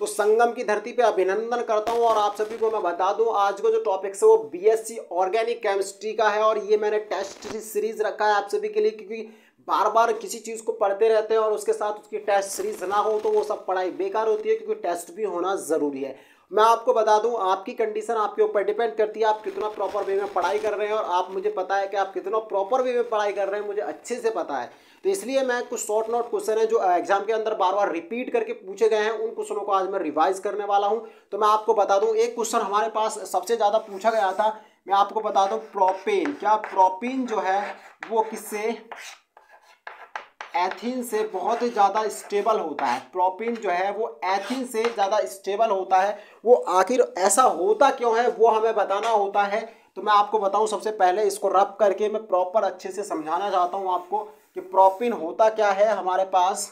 तो संगम की धरती पे अभिनंदन करता हूं और आप सभी को मैं बता दूं आज का जो टॉपिक है वो बीएससी ऑर्गेनिक केमिस्ट्री का है और ये मैंने टेस्ट सीरीज रखा है आप सभी के लिए, क्योंकि बार बार किसी चीज़ को पढ़ते रहते हैं और उसके साथ उसकी टेस्ट सीरीज ना हो तो वो सब पढ़ाई बेकार होती है, क्योंकि टेस्ट भी होना ज़रूरी है। मैं आपको बता दूं आपकी कंडीशन आपके ऊपर डिपेंड करती है, आप कितना प्रॉपर वे में पढ़ाई कर रहे हैं, और आप मुझे पता है कि आप कितना प्रॉपर वे में पढ़ाई कर रहे हैं, मुझे अच्छे से पता है। तो इसलिए मैं कुछ शॉर्ट नोट क्वेश्चन है जो एग्जाम के अंदर बार बार रिपीट करके पूछे गए हैं, उन क्वेश्चनों को आज मैं रिवाइज करने वाला हूं। तो मैं आपको बता दूं एक क्वेश्चन हमारे पास सबसे ज़्यादा पूछा गया था, मैं आपको बता दूं प्रोपेन। क्या प्रोपेन जो है वो किससे, एथीन से बहुत ही ज़्यादा स्टेबल होता है। प्रोपेन जो है वो एथीन से ज़्यादा स्टेबल होता है। वो आखिर ऐसा होता क्यों है वो हमें बताना होता है। तो मैं आपको बताऊं, सबसे पहले इसको रब करके मैं प्रॉपर अच्छे से समझाना चाहता हूं आपको कि प्रोपेन होता क्या है। हमारे पास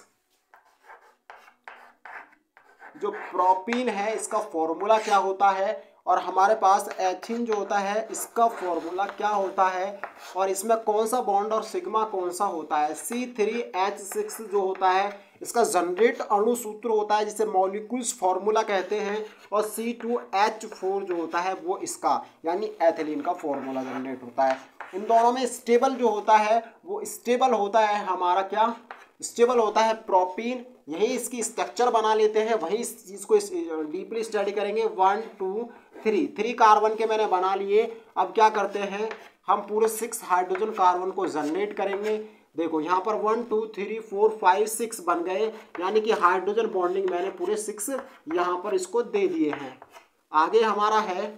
जो प्रोपेन है इसका फॉर्मूला क्या होता है, और हमारे पास एथीन जो होता है इसका फॉर्मूला क्या होता है, और इसमें कौन सा बॉन्ड और सिग्मा कौन सा होता है। C3H6 जो होता है इसका जनरेट अणु सूत्र होता है जिसे मॉलिक्यूल्स फॉर्मूला कहते हैं, और C2H4 जो होता है वो इसका यानी एथिलीन का फॉर्मूला जनरेट होता है। इन दोनों में स्टेबल जो होता है वो स्टेबल होता है हमारा क्या, स्टेबल होता है प्रोपेन। यही इसकी स्ट्रक्चर बना लेते हैं, वही इस चीज़ को डीपली स्टडी करेंगे। 1 2 3 कार्बन के मैंने बना लिए। अब क्या करते हैं, हम पूरे 6 हाइड्रोजन कार्बन को जनरेट करेंगे। देखो यहाँ पर 1 2 3 4 5 6 बन गए, यानी कि हाइड्रोजन बॉन्डिंग मैंने पूरे 6 यहाँ पर इसको दे दिए हैं। आगे हमारा है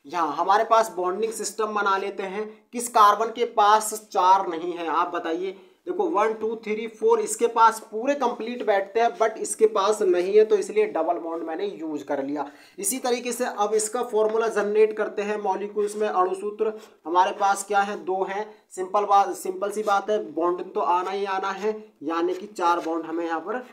यहाँ हमारे पास बॉन्डिंग सिस्टम बना लेते हैं। किस कार्बन के पास 4 नहीं है आप बताइए। देखो 1 2 3 4 इसके पास पूरे कंप्लीट बैठते हैं, बट इसके पास नहीं है, तो इसलिए डबल बॉन्ड मैंने यूज कर लिया। इसी तरीके से अब इसका फॉर्मूला जनरेट करते हैं मॉलिक्यूल्स में। अणुसूत्र हमारे पास क्या है, 2 है। सिंपल सी बात है, बॉन्डिंग तो आना ही आना है, यानी कि 4 बॉन्ड हमें यहाँ पर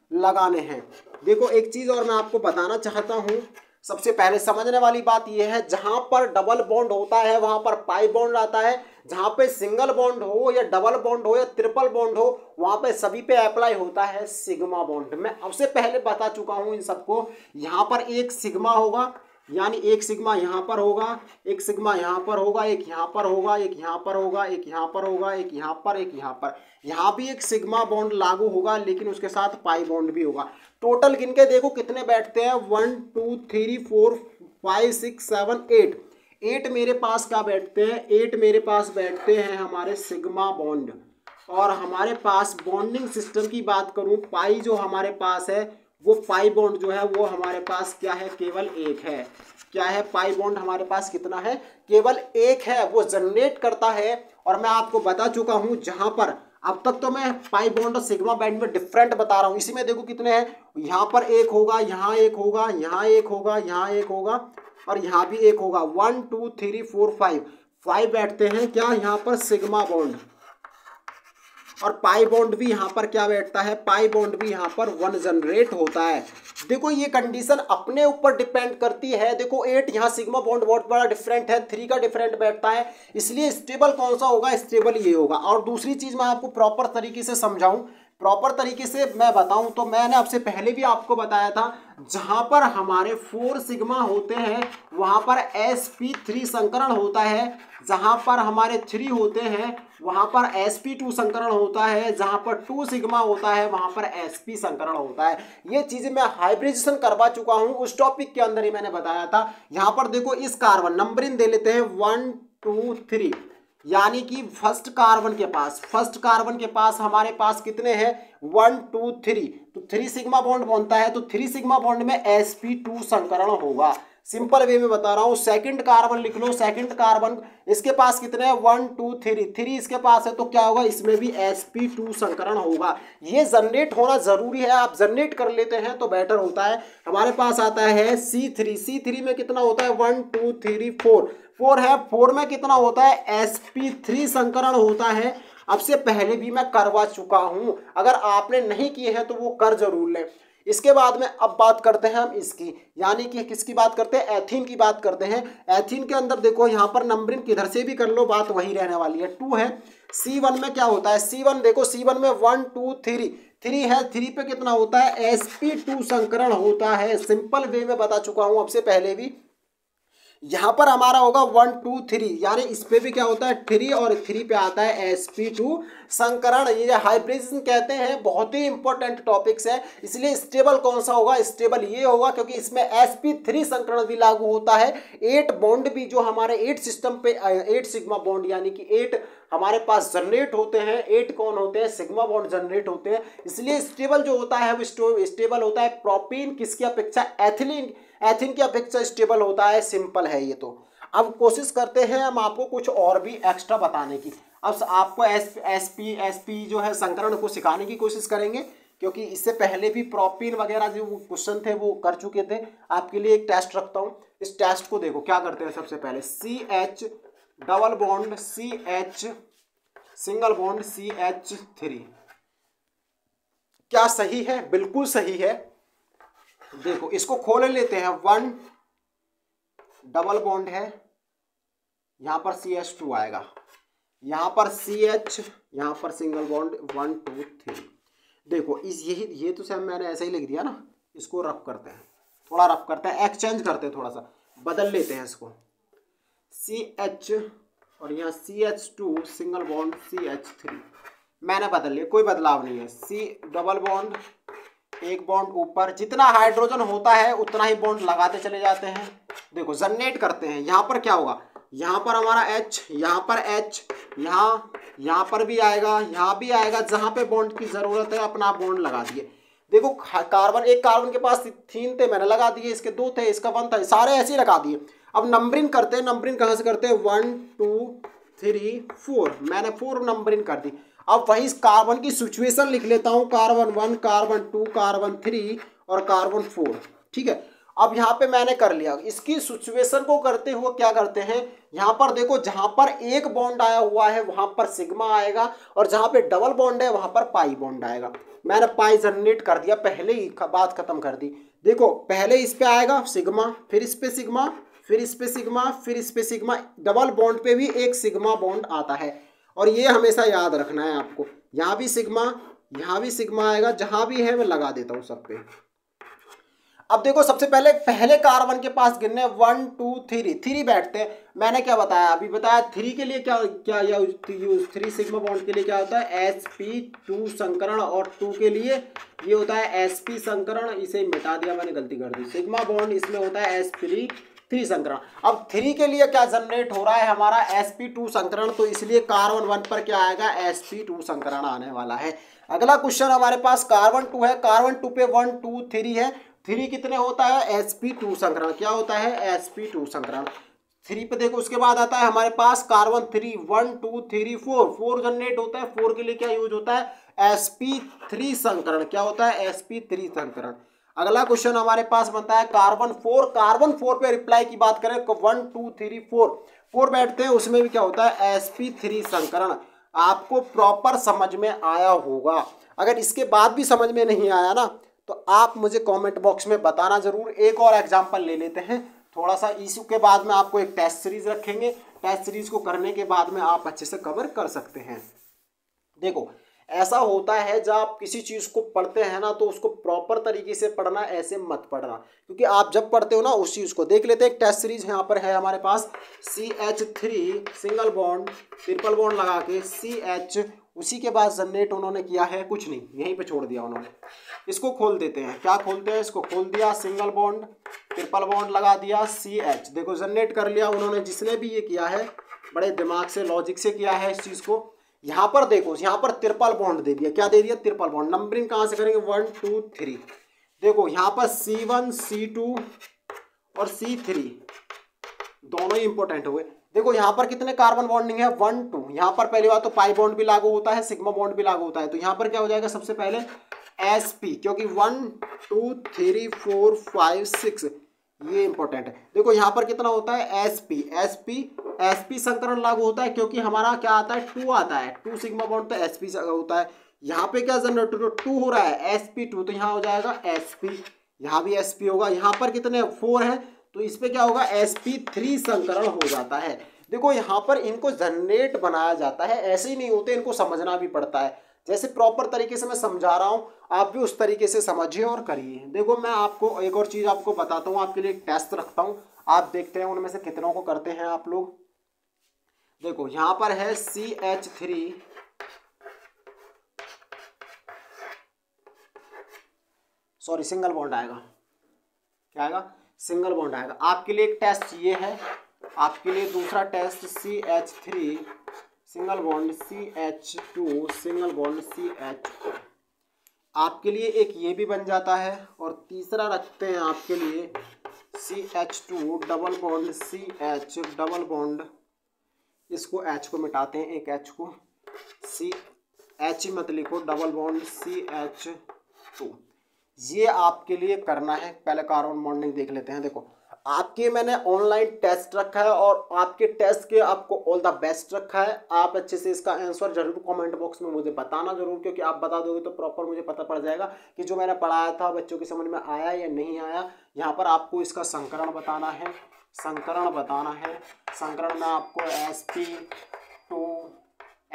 लगाने हैं। देखो एक चीज़ और मैं आपको बताना चाहता हूँ, सबसे पहले समझने वाली बात यह है, जहां पर डबल बॉन्ड होता है वहां पर पाई बॉन्ड आता है। जहां पे सिंगल बॉन्ड हो या डबल बॉन्ड हो या ट्रिपल बॉन्ड हो वहां पे सभी पे अप्लाई होता है सिग्मा बॉन्ड। मैं अब से पहले बता चुका हूं इन सबको। यहां पर एक सिग्मा होगा, यानी एक सिग्मा यहाँ पर होगा, एक सिग्मा यहाँ पर होगा, एक यहाँ पर होगा, एक यहाँ पर होगा, एक यहाँ पर होगा, एक यहाँ पर, एक यहाँ पर। यहाँ भी एक सिग्मा बॉन्ड लागू होगा, लेकिन उसके साथ पाई बॉन्ड भी होगा। टोटल गिन के देखो कितने बैठते हैं, 1 2 3 4 5 6 7 8। 8 मेरे पास क्या बैठते हैं, 8 मेरे पास बैठते हैं हमारे सिग्मा बॉन्ड। और हमारे पास बॉन्डिंग सिस्टम की बात करूँ, पाई जो हमारे पास है वो पाई बॉन्ड जो है वो हमारे पास क्या है, केवल 1 है। क्या है, पाई बॉन्ड हमारे पास कितना है, केवल 1 है, वो जनरेट करता है। और मैं आपको बता चुका हूं, जहां पर अब तक तो मैं पाई बॉन्ड और सिग्मा बॉन्ड में डिफरेंट बता रहा हूं। इसी में देखो कितने हैं, यहाँ पर 1 होगा, यहाँ 1 होगा, यहाँ 1 होगा, यहाँ 1 होगा, और यहाँ भी 1 होगा। 1 2 3 4 5 बैठते हैं क्या यहाँ पर, सिग्मा बॉन्ड। और पाई बॉन्ड भी यहाँ पर क्या बैठता है, पाई बॉन्ड भी यहाँ पर 1 जनरेट होता है। देखो ये कंडीशन अपने ऊपर डिपेंड करती है। देखो 8 यहाँ सिग्मा बॉन्ड बहुत बड़ा डिफरेंट है, 3 का डिफरेंट बैठता है, इसलिए स्टेबल कौन सा होगा, स्टेबल ये होगा। और दूसरी चीज मैं आपको प्रॉपर तरीके से समझाऊं, प्रॉपर तरीके से मैं बताऊं तो मैंने आपसे पहले भी आपको बताया था, जहां पर हमारे 4 सिग्मा होते हैं वहां पर sp3 संकरण होता है, जहां पर हमारे 3 होते हैं वहां पर sp2 संकरण होता है, जहां पर 2 सिग्मा होता है वहां पर sp संकरण होता है। ये चीजें मैं हाइब्रिडेशन करवा चुका हूं, उस टॉपिक के अंदर ही मैंने बताया था। यहां पर देखो इस कार्बन नंबरिंग दे लेते हैं 1 2 3, यानी कि फर्स्ट कार्बन के पास हमारे पास कितने हैं, 1 2 3, तो 3 सिग्मा बॉन्ड बनता है, तो 3 सिग्मा बॉन्ड में sp2 संकरण होगा। सिंपल वे में बता रहा हूं, सेकंड कार्बन लिख लो, सेकंड कार्बन इसके पास कितने हैं, 1 2 3 इसके पास है, तो क्या होगा, इसमें भी sp2 संकरण होगा। ये जनरेट होना जरूरी है, आप जनरेट कर लेते हैं तो बेटर होता है। हमारे पास आता है C3 में कितना होता है, 1 2 3 4 है, 4 में कितना होता है, sp3 संकरण होता है। अब से पहले भी मैं करवा चुका हूं, अगर आपने नहीं किए हैं तो वो कर जरूर लें। इसके बाद में अब बात करते हैं हम इसकी, यानी कि किसकी बात करते हैं, एथीन की बात करते हैं। एथीन के अंदर देखो यहाँ पर नंबरिंग किधर से भी कर लो बात वही रहने वाली है, 2 है। C1 में क्या होता है, C1 देखो, C1 में 1 2 3 3 है, 3 पे कितना होता है sp2 संकरण होता है। सिंपल वे में बता चुका हूं आपसे पहले भी। यहां पर हमारा होगा 1 2 3, यानी इस पे भी क्या होता है 3 और 3 पे आता है sp2 संकरण। ये हाइब्रिडेशन कहते हैं, बहुत ही इंपॉर्टेंट टॉपिक्स है। इसलिए स्टेबल कौन सा होगा, स्टेबल ये होगा क्योंकि इसमें sp3 संकरण भी लागू होता है। 8 बॉन्ड भी जो हमारे 8 सिस्टम पे 8 सिग्मा बॉन्ड यानी कि 8 हमारे पास जनरेट होते हैं। 8 कौन होते हैं, सिग्मा बॉन्ड जनरेट होते हैं। इसलिए स्टेबल जो होता है वो स्टेबल होता है प्रोपीन किसकी अपेक्षा, एथिन की अपेक्षा स्टेबल होता है। सिंपल है ये। तो अब कोशिश करते हैं हम आपको कुछ और भी एक्स्ट्रा बताने की। अब आपको एसपी जो है संकरण को सिखाने की कोशिश करेंगे, क्योंकि इससे पहले भी प्रोपीन वगैरह जो क्वेश्चन थे वो कर चुके थे। आपके लिए एक टेस्ट रखता हूँ, इस टेस्ट को देखो। क्या करते हैं सबसे पहले CH double bond CH single bond CH3, क्या सही है? बिल्कुल सही है। देखो इसको खोल लेते हैं। 1 डबल बॉन्ड है, यहां पर CH2 आएगा, यहां पर CH, यहां पर सिंगल बॉन्ड 1 2 3। देखो इस ये तो सर मैंने ऐसे ही लिख दिया ना। इसको रफ करते हैं, थोड़ा रफ करते हैं, एक्सचेंज करते हैं, थोड़ा सा बदल लेते हैं इसको। CH और यहाँ CH2 सिंगल बॉन्ड CH3 मैंने बदल लिया, कोई बदलाव नहीं है। C डबल बॉन्ड, एक बॉन्ड ऊपर, जितना हाइड्रोजन होता है उतना ही बॉन्ड लगाते चले जाते हैं। देखो जनरेट करते हैं। यहाँ पर क्या होगा, यहाँ पर हमारा H, यहाँ पर H, यहाँ पर भी आएगा, यहाँ भी आएगा। जहाँ पे बॉन्ड की जरूरत है अपना बॉन्ड लगा दिए। देखो कार्बन, एक कार्बन के पास 3 थे, मैंने लगा दिए। इसके 2 थे, इसका 1 था, सारे ऐसे ही लगा दिए। अब नंबरिंग करते हैं। नंबरिंग कहाँ से करते हैं, 1 2 3 4, मैंने 4 नंबरिंग कर दी। अब वही कार्बन की सिचुएशन लिख लेता हूँ, कार्बन 1, कार्बन 2, कार्बन 3 और कार्बन 4। ठीक है, अब यहाँ पे मैंने कर लिया। इसकी सिचुएशन को करते हुए क्या करते हैं, यहाँ पर देखो जहाँ पर एक बॉन्ड आया हुआ है वहां पर सिग्मा आएगा, और जहाँ पे डबल बॉन्ड है वहां पर पाई बॉन्ड आएगा। मैंने पाई जनरेट कर दिया, पहले ही बात खत्म कर दी। देखो पहले इस पे आएगा सिग्मा, फिर इस पे सिग्मा, फिर इस पे सिग्मा, फिर इस पे सिग्मा। डबल बॉन्ड पे भी एक सिग्मा बॉन्ड आता है, और ये हमेशा याद रखना है आपको। यहाँ भी सिग्मा आएगा, जहां भी है मैं लगा देता हूँ सब पे। अब देखो सबसे पहले कार्बन के पास गिनने 1 2 3 बैठते हैं। मैंने क्या बताया, अभी बताया 3 के लिए क्या यूज, 3 सिग्मा बॉन्ड के लिए क्या होता है sp2 संकरण, और 2 के लिए ये होता है sp संकरण। इसे मिटा दिया मैंने, गलती कर दी। सिग्मा बॉन्ड इसमें होता है sp3 संकरण। अब 3 के लिए क्या जनरेट हो रहा है हमारा sp2 संकरण, तो इसलिए कार्बन 1 पर क्या आएगा sp2 संकरण आने वाला है। अगला क्वेश्चन हमारे पास कार्बन 2 है। कार्बन 2 पे 1 2 3 है। 3 कितने होता है sp2 संकरण, क्या होता है sp2 संकरण। 3 पे देखो उसके बाद आता है हमारे पास कार्बन 3, 1 2 3 4 जनरेट होता है। 4 के लिए क्या यूज होता है sp3 संकरण, क्या होता है sp3 संकरण। अगला क्वेश्चन हमारे पास बनता है कार्बन 4। कार्बन 4 पे रिप्लाई की बात करें तो 1 2 3 4 बैठते हैं, उसमें भी क्या होता है sp3 संकरण। आपको प्रॉपर समझ में आया होगा। अगर इसके बाद भी समझ में नहीं आया ना तो आप मुझे कमेंट बॉक्स में बताना जरूर। एक और एग्जांपल ले लेते हैं थोड़ा सा, इसी के बाद में आपको एक टेस्ट सीरीज रखेंगे। टेस्ट सीरीज को करने के बाद में आप अच्छे से कवर कर सकते हैं। देखो ऐसा होता है जब आप किसी चीज़ को पढ़ते हैं ना तो उसको प्रॉपर तरीके से पढ़ना, ऐसे मत पढ़ना, क्योंकि आप जब पढ़ते हो ना उस चीज़ को देख लेते हैं। एक टेस्ट सीरीज यहाँ पर है हमारे पास CH3 single bond triple bond लगा के CH, उसी के बाद जनरेट उन्होंने किया है कुछ नहीं, यहीं पे छोड़ दिया उन्होंने। इसको खोल देते हैं, क्या खोलते हैं, इसको खोल दिया, सिंगल बॉन्ड ट्रिपल बॉन्ड लगा दिया CH। देखो जनरेट कर लिया उन्होंने, जिसने भी ये किया है बड़े दिमाग से लॉजिक से किया है इस चीज़ को। यहाँ पर देखो, यहाँ पर ट्रिपल बॉन्ड दे दिया, क्या दे दिया, ट्रिपल बॉन्ड। नंबरिंग कहाँ से करेंगे, 1 2 3। देखो यहाँ पर C1 C2 और C3 दोनों ही इंपॉर्टेंट हुए। देखो यहाँ पर कितने कार्बन बॉन्डिंग है, 1 2। यहाँ पर पहली बात तो पाई बॉन्ड भी लागू होता है, सिग्मा बॉन्ड भी लागू होता है। तो यहाँ पर क्या हो जाएगा सबसे पहले sp, क्योंकि 1 2 3 4 5 6 ये इंपॉर्टेंट है। देखो यहाँ पर कितना होता है sp संकरण लागू होता है, क्योंकि हमारा क्या आता है 2 आता है, 2 सिग्मा बॉन्ड तो sp होता है। यहाँ पे क्या जनरेट 2 हो रहा है sp2, तो यहाँ हो जाएगा sp, यहाँ भी sp होगा। यहाँ पर कितने 4 है तो इस पे क्या होगा sp3 संकरण हो जाता है। देखो यहाँ पर इनको जनरेट बनाया जाता है, ऐसे ही नहीं होते, इनको समझना भी पड़ता है। जैसे प्रॉपर तरीके से मैं समझा रहा हूँ आप भी उस तरीके से समझिए और करिए। देखो मैं आपको एक और चीज़ आपको बताता हूँ, आपके लिए एक टेस्ट रखता हूँ, आप देखते हैं उनमें से कितनों को करते हैं आप लोग। देखो यहाँ पर है CH3, सॉरी सिंगल बॉन्ड आएगा, क्या आएगा, सिंगल बॉन्ड आएगा। आपके लिए एक टेस्ट ये है, आपके लिए दूसरा test CH3 single bond CH2 single bond CH2, आपके लिए एक ये भी बन जाता है। और तीसरा रखते हैं आपके लिए CH2 double bond CH double bond, इसको H को मिटाते हैं, एक H को, CH ही मत लिखो, डबल बॉन्ड CH2। ये आपके लिए करना है। पहले कार्बन बॉन्डिंग देख लेते हैं। देखो आपके मैंने ऑनलाइन टेस्ट रखा है और आपके टेस्ट के आपको ऑल द बेस्ट रखा है। आप अच्छे से इसका आंसर जरूर कमेंट बॉक्स में मुझे बताना जरूर, क्योंकि आप बता दोगे तो प्रॉपर मुझे पता पड़ जाएगा कि जो मैंने पढ़ाया था बच्चों की समझ में आया या नहीं आया। यहाँ पर आपको इसका संकरण बताना है, संकरण बताना है। संकरण में आपको sp2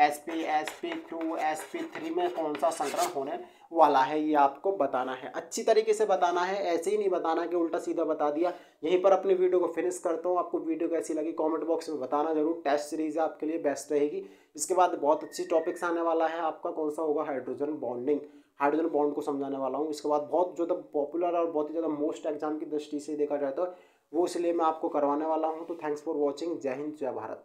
sp2 sp3 में कौन सा संकरण होने वाला है ये आपको बताना है। अच्छी तरीके से बताना है, ऐसे ही नहीं बताना कि उल्टा सीधा बता दिया। यहीं पर अपनी वीडियो को फिनिश करता हूँ। आपको वीडियो कैसी लगी कमेंट बॉक्स में बताना जरूर। टेस्ट सीरीज है आपके लिए बेस्ट रहेगी। इसके बाद बहुत अच्छी टॉपिक्स आने वाला है आपका, कौन सा होगा, हाइड्रोजन बॉन्डिंग, हाइड्रोजन बॉन्ड को समझाने वाला हूँ। इसके बाद बहुत ज़्यादा पॉपुलर और बहुत ही ज़्यादा मोस्ट एग्जाम की दृष्टि से देखा जाए तो वो इसलिए मैं आपको करवाने वाला हूँ। तो थैंक्स फॉर वॉचिंग। जय हिंद, जय भारत।